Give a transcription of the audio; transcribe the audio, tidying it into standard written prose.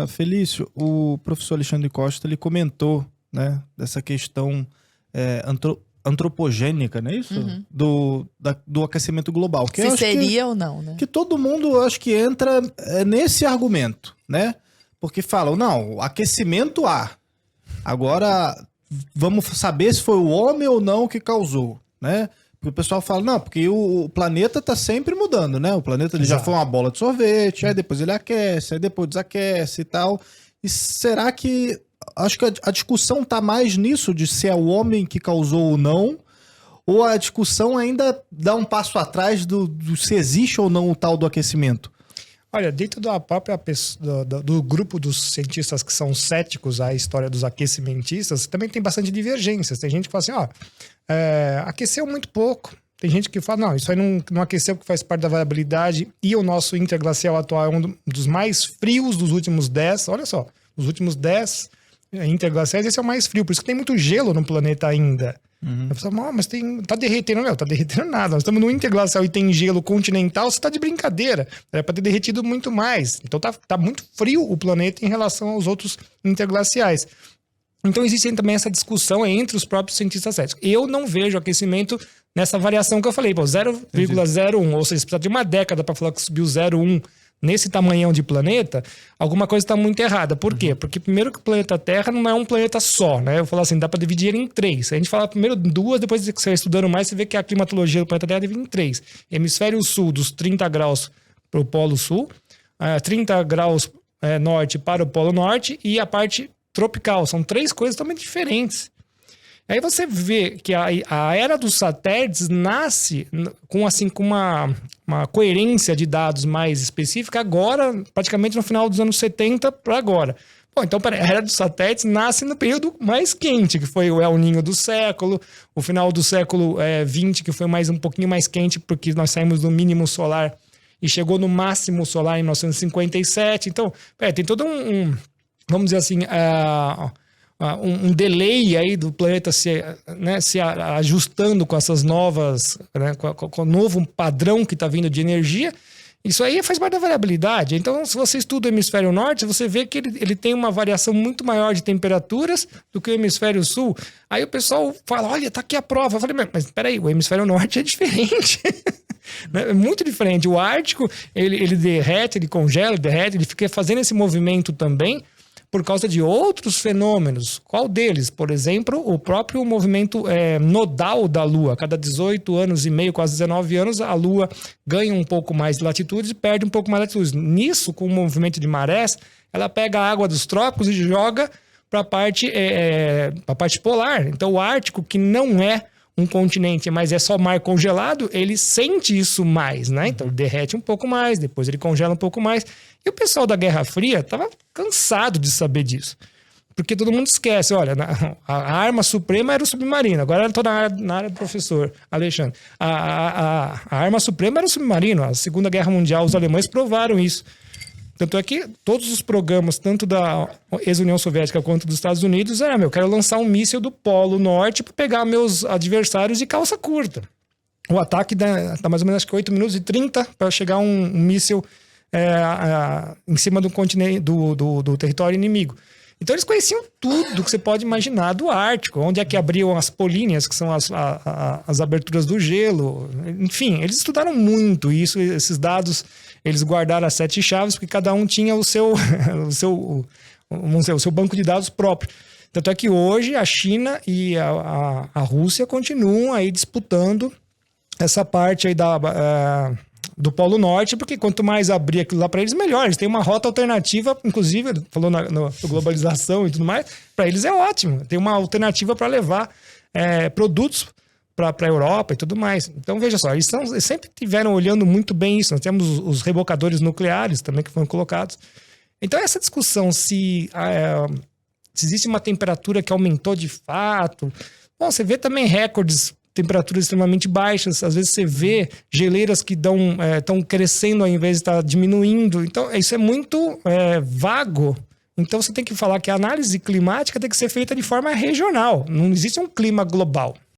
Felício, o professor Alexandre Costa ele comentou, né, dessa questão antropogênica, não é isso? Uhum. Do aquecimento global. Que Se eu acho seria ou não, né? que todo mundo, eu acho que entra nesse argumento, né? Porque falam, não, aquecimento há. Agora, vamos saber se foi o homem ou não que causou, né? Porque o pessoal fala, não, porque o planeta está sempre mudando, né? O planeta ele já foi uma bola de sorvete, aí depois ele aquece, aí depois desaquece e tal. E será que... Acho que a discussão está mais nisso, de se é o homem que causou ou não, ou a discussão ainda dá um passo atrás do se existe ou não o tal do aquecimento? Olha, dentro da própria do grupo dos cientistas que são céticos à história dos aquecimentistas, também tem bastante divergências. Tem gente que fala assim, aqueceu muito pouco. Tem gente que fala, não, isso aí não aqueceu porque faz parte da variabilidade, e o nosso interglacial atual é um dos mais frios dos últimos 10, olha só, os últimos 10 interglaciais, esse é o mais frio, por isso que tem muito gelo no planeta ainda. A pessoa fala, mas tá derretendo. Não, tá derretendo nada. Nós estamos no interglacial e tem gelo continental, você tá de brincadeira. Era para ter derretido muito mais. Então tá muito frio o planeta em relação aos outros interglaciais. Então existe também essa discussão entre os próprios cientistas céticos. Eu não vejo aquecimento nessa variação que eu falei, 0,01, ou seja, você precisa de uma década para falar que subiu 0,1 nesse tamanhão de planeta, alguma coisa está muito errada. Por quê? Porque primeiro que o planeta Terra não é um planeta só, né? Eu falo assim, dá para dividir ele em 3. A gente fala primeiro 2, depois que você vai estudando mais, você vê que a climatologia do planeta Terra divide em 3. Hemisfério sul, dos 30 graus para o Polo Sul, 30 graus norte para o Polo Norte, e a parte tropical. São 3 coisas totalmente diferentes. Aí você vê que a era dos satélites nasce com uma coerência de dados mais específica agora, praticamente no final dos anos 70 para agora. Bom, então a era dos satélites nasce no período mais quente, que foi o El Niño do século, o final do século XX, que foi um pouquinho mais quente, porque nós saímos do mínimo solar e chegou no máximo solar em 1957. Então, tem todo vamos dizer assim... um delay aí do planeta se ajustando com essas novas, né, com o novo padrão que está vindo de energia. Isso aí faz parte da variabilidade. Então, se você estuda o hemisfério norte, você vê que ele tem uma variação muito maior de temperaturas do que o hemisfério sul. Aí o pessoal fala, olha, tá aqui a prova. Eu falei, mas peraí, o hemisfério norte é diferente. É muito diferente. O Ártico, ele derrete, ele congela, derrete, ele fica fazendo esse movimento também, por causa de outros fenômenos. Qual deles? Por exemplo, o próprio movimento nodal da Lua. Cada 18 anos e meio, quase 19 anos, a Lua ganha um pouco mais de latitude e perde um pouco mais de latitude. Nisso, com o movimento de marés, ela pega a água dos trópicos e joga para a parte polar. Então, o Ártico, que não é um continente, mas é só mar congelado, ele sente isso mais, né? Então ele derrete um pouco mais, depois ele congela um pouco mais. E o pessoal da Guerra Fria estava cansado de saber disso. Porque todo mundo esquece, olha, a arma suprema era o submarino. Agora eu estou na área do professor Alexandre. A arma suprema era o submarino. A Segunda Guerra Mundial, os alemães provaram isso. Tanto é que todos os programas, tanto da ex-União Soviética quanto dos Estados Unidos, eu quero lançar um míssil do Polo Norte para pegar meus adversários de calça curta. O ataque dá mais ou menos 8 minutos e 30 para chegar um míssil em cima do continente, do território inimigo. Então eles conheciam tudo que você pode imaginar do Ártico, onde é que abriam as políneas, que são as aberturas do gelo. Enfim, eles estudaram muito isso, esses dados eles guardaram as 7 chaves, porque cada um tinha o seu banco de dados próprio. Tanto é que hoje a China e a Rússia continuam aí disputando essa parte aí do Polo Norte, porque quanto mais abrir aquilo lá para eles, melhor. Eles têm uma rota alternativa, inclusive, ele falou na globalização e tudo mais, para eles é ótimo. Tem uma alternativa para levar produtos para a Europa e tudo mais. Então, veja só, eles sempre tiveram olhando muito bem isso. Nós temos os rebocadores nucleares também que foram colocados. Então, essa discussão se existe uma temperatura que aumentou de fato. Bom, você vê também recordes, temperaturas extremamente baixas. Às vezes você vê geleiras que estão crescendo ao invés de estar diminuindo. Então, isso é muito vago. Então, você tem que falar que a análise climática tem que ser feita de forma regional. Não existe um clima global.